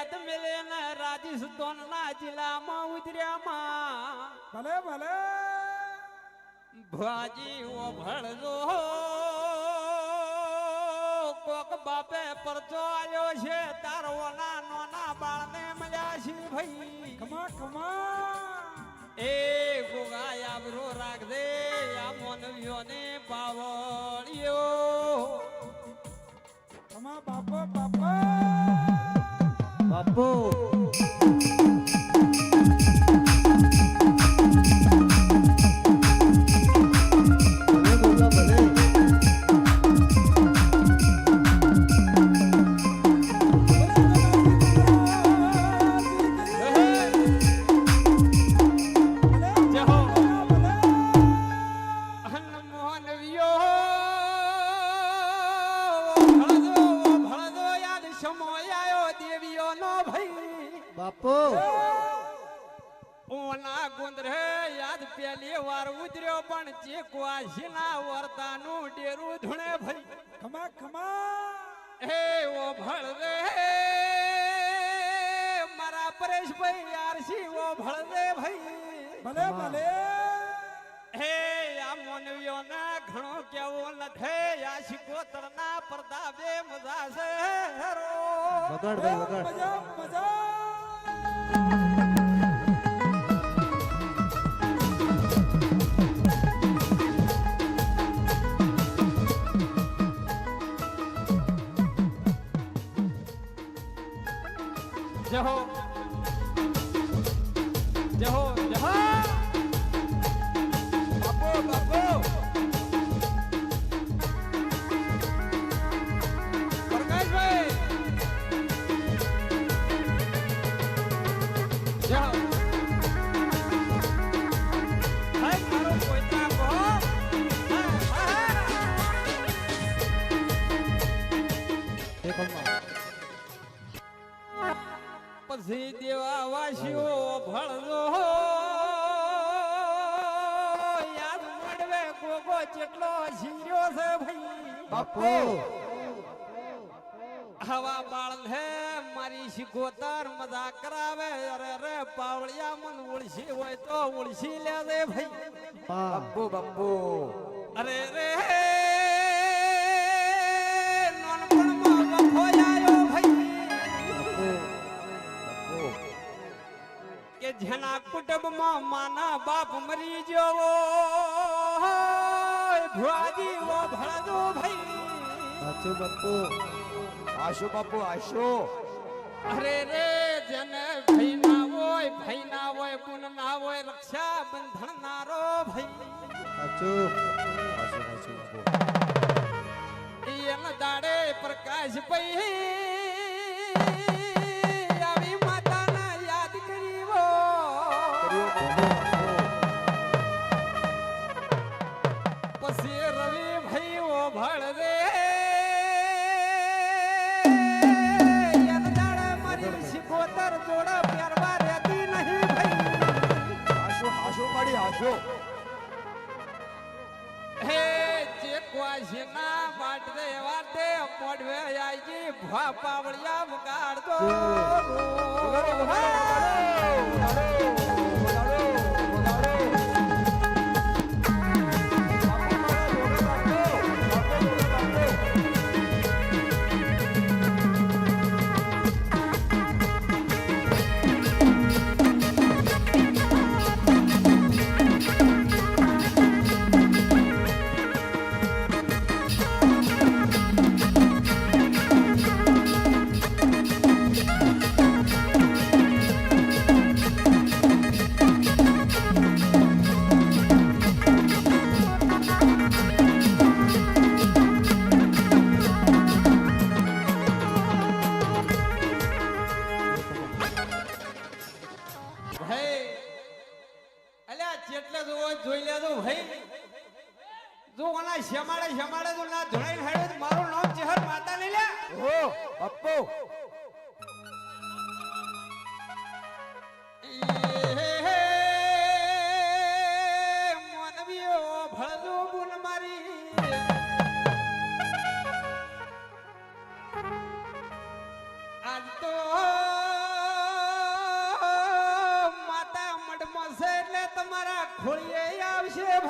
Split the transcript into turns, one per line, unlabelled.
યાદ મેલે ને રાજસ્થાનના જિલ્લામાં ઉતર્યામાં
ભલે ભલે
ભાજી ઓભળજો કોક બાપે પરચો આલ્યો છે તારવના નોના બાળને મળ્યા છે ભાઈ
કમા કમા
એ ગોગા આબરો રાખજે આ મોનવીઓને પાવળિયો
કમા બાપો બાપો
બાપુ બાપુ
ઓના ગુંદરે યાદ પેલી વાર ઉતર્યો પણ જે કવાશીના વર્તાનું ડેરું ધૂણે ભાઈ
કમા કમા
હે ઓ ભળદે મારા પરેશભાઈ આરસી ઓ ભળદે ભાઈ
ભલે ભલે
હે આ મોનવીઓને ઘણો કેવું નથી આ શિકોતરના પડદા બે મજા છે હેરો
વગાડ ભાઈ વગાડ
મજા મજા
જહો જહો જહો બાપો બાપો પ્રકાશભાઈ જહો હાય મારો પોઈતા કહો પછી દેવા વાસીઓ ભળજો યાદ મળવે ગોગો જેટલો જીર્યો છે ભાઈ
બાપુ
હવા બાળ હે મારી શિકોતર મજા કરાવે અરે રે પાવળિયા મન ઉળસી હોય તો ઉળસી લે દે ભાઈ
બાપુ બાપુ
અરે રે નાનપણમાં વખો આયો ભાઈ કે જેના કુટુંબમાં માના બાપ મરી ગયો ભુવાજી ઓ ભળજો ભાઈ
સાચું બાપુ
આશો બાપુ આશો
અરે રે જેને ભાઈ ના હોય પુન ના હોય રક્ષા બંધન નારો ભાઈ
સાચું સાચું બાપુ
એમ દાડે પ્રકાશ પઈ આવી માતાને યાદ કરીવો પછી રવિ ભાઈ ઓ ભળ રે એમ દાડે મારી શિકોતર જોડે પહેરવા રહેતી નહીં ભાઈ
આશો આશો માડી આશો
હે જે ક્વાશના વાટે વાટે મોડવે આઈજી ભા પાવળિયા વગાડતો જોઈ લેજો ભાઈ જો ઓના શમાડે તો ના ધોળાઈ હેડે મારું નામ ચહેર માતા લઈ લે
ઓ બાપુ
મોનવીઓ ભળજો ગુણ મારી આજ તો એટલે તમારા ખોળીએ આવશે ભાઈ.